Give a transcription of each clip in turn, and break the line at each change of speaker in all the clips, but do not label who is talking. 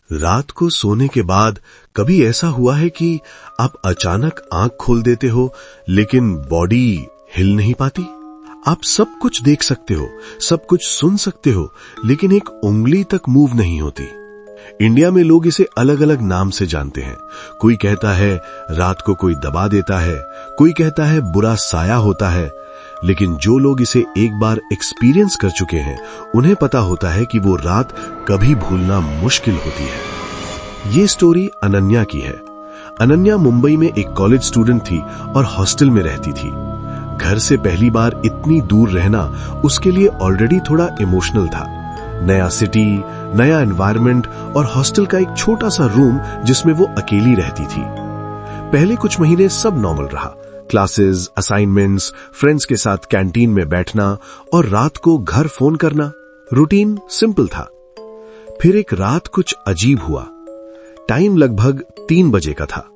रात को सोने के बाद कभी ऐसा हुआ है कि आप अचानक आंख खोल देते हो लेकिन बॉडी हिल नहीं पाती? आप सब कुछ देख सकते हो, सब कुछ सुन सकते हो, लेकिन एक उंगली तक मूव नहीं होती। इंडिया में लोग इसे अलग अलग नाम से जानते हैं। कोई कहता है रात को कोई दबा देता है, कोई कहता है बुरा साया होता है, लेकिन जो लोग इसे एक बार एक्सपीरियंस कर चुके हैं उन्हें पता होता है कि वो रात कभी भूलना मुश्किल होती है। ये स्टोरी अनन्या की है। अनन्या मुंबई में एक कॉलेज स्टूडेंट थी और हॉस्टल में रहती थी। घर से पहली बार इतनी दूर रहना उसके लिए ऑलरेडी थोड़ा इमोशनल था। नया सिटी, नया एनवायरनमेंट और हॉस्टल का एक छोटा सा रूम जिसमें वो अकेली रहती थी। पहले कुछ महीने सब नॉर्मल रहा। क्लासेस, असाइनमेंट्स, फ्रेंड्स के साथ कैंटीन में बैठना और रात को घर फोन करना, रूटीन सिंपल था। फिर एक रात कुछ अजीब हुआ। टाइम लगभग 3 बजे का था।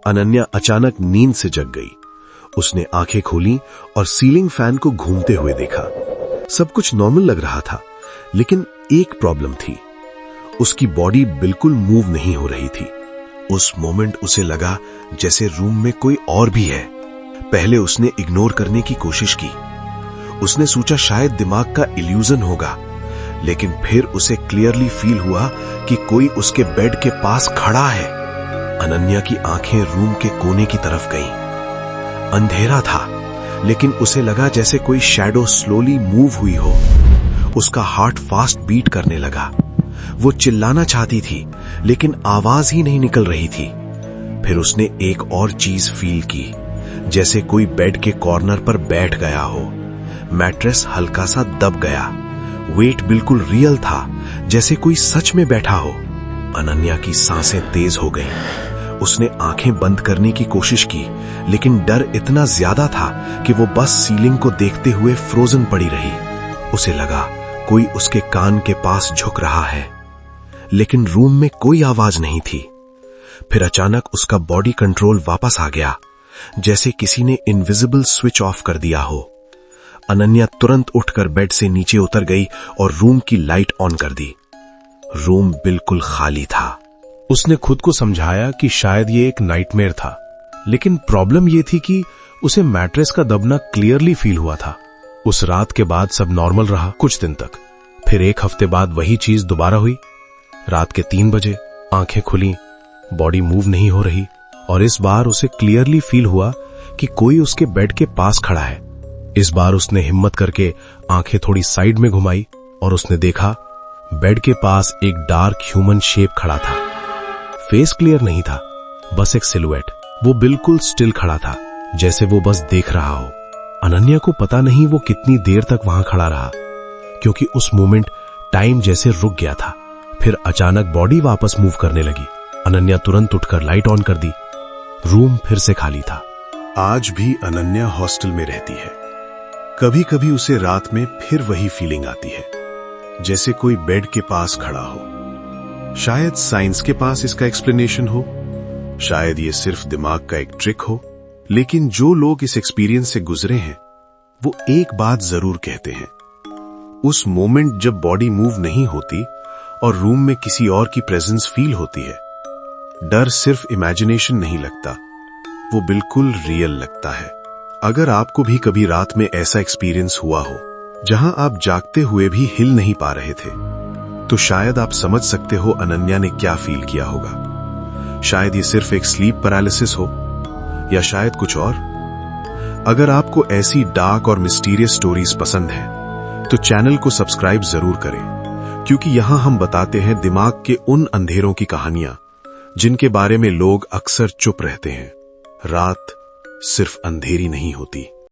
अनन्या अचानक नींद से जग गई। उसने आंखें खोली और सीलिंग फैन को घूमते हुए देखा। सब कुछ नॉर्मल लग रहा था, लेकिन एक प्रॉब्लम थी। उसकी बॉडी बिल्कुल मूव नहीं हो रही थी। उस मोमेंट उसे लगा जैसे रूम में कोई और भी है। पहले उसने इग्नोर करने की कोशिश की। उसने सोचा शायद दिमाग का इल्यूजन होगा, लेकिन फिर उसे क्लियरली फील हुआ कि कोई उसके बेड के पास खड़ा है। अनन्या की आंखें रूम के कोने की तरफ गईं। अंधेरा था, लेकिन उसे लगा जैसे कोई शैडो स्लोली मूव हुई हो। उसका हार्ट फास्ट बीट करने लगा। वो चिल्लाना चाहती थी, लेकिन आवाज ही नहीं निकल रही थी। फिर उसने एक और चीज फील की, जैसे कोई बेड के कॉर्नर पर बैठ गया हो। मैट्रेस हल्का सा दब गया। वेट बिल्कुल रियल था, जैसे कोई सच में बैठा हो। अनन्या की सांसें तेज हो गईं। उसने आंखें बंद करने की कोशिश की, लेकिन डर इतना ज्यादा था कि वो बस सीलिंग को देखते हुए फ्रोजन पड़ी रही। उसे लगा कोई उसके कान के पास झुक रहा है, लेकिन रूम में कोई आवाज नहीं थी। फिर अचानक उसका बॉडी कंट्रोल वापस आ गया, जैसे किसी ने इनविजिबल स्विच ऑफ कर दिया हो। अनन्या तुरंत उठकर बेड से नीचे उतर गई और रूम की लाइट ऑन कर दी। रूम बिल्कुल खाली था। उसने खुद को समझाया कि शायद ये एक नाइटमेयर था, लेकिन प्रॉब्लम ये थी कि उसे मैट्रेस का दबना क्लियरली फील हुआ था। उस रात के बाद सब नॉर्मल रहा कुछ दिन तक। फिर 1 हफ्ते बाद वही चीज दोबारा हुई। रात के 3 बजे आंखें खुली, बॉडी मूव नहीं हो रही, और इस बार उसे क्लियरली फील हुआ कि कोई उसके बेड के पास खड़ा है। इस बार उसने हिम्मत करके आंखें थोड़ी साइड में घुमाई और उसने देखा बेड के पास एक डार्क ह्यूमन शेप खड़ा था। फेस क्लियर नहीं था, बस एक सिलुएट। वो बिल्कुल स्टिल खड़ा था, जैसे वो बस देख रहा हो। अनन्या को पता नहीं वो कितनी देर तक वहां खड़ा रहा, क्योंकि उस मोमेंट टाइम जैसे रुक गया था। फिर अचानक बॉडी वापस मूव करने लगी। अनन्या तुरंत उठकर लाइट ऑन कर दी। रूम फिर से खाली था। आज भी अनन्या हॉस्टल में रहती है। कभी कभी उसे रात में फिर वही फीलिंग आती है, जैसे कोई बेड के पास खड़ा हो। शायद साइंस के पास इसका एक्सप्लेनेशन हो, शायद ये सिर्फ दिमाग का एक ट्रिक हो, लेकिन जो लोग इस एक्सपीरियंस से गुजरे हैं वो एक बात जरूर कहते हैं। उस मोमेंट जब बॉडी मूव नहीं होती और रूम में किसी और की प्रेजेंस फील होती है, डर सिर्फ इमेजिनेशन नहीं लगता, वो बिल्कुल रियल लगता है। अगर आपको भी कभी रात में ऐसा एक्सपीरियंस हुआ हो जहां आप जागते हुए भी हिल नहीं पा रहे थे, तो शायद आप समझ सकते हो अनन्या ने क्या फील किया होगा। शायद ये सिर्फ एक स्लीप पैरालिसिस हो, या शायद कुछ और। अगर आपको ऐसी डार्क और मिस्टीरियस स्टोरीज पसंद है तो चैनल को सब्सक्राइब जरूर करें, क्योंकि यहां हम बताते हैं दिमाग के उन अंधेरों की कहानियां जिनके बारे में लोग अक्सर चुप रहते हैं। रात सिर्फ अंधेरी नहीं होती।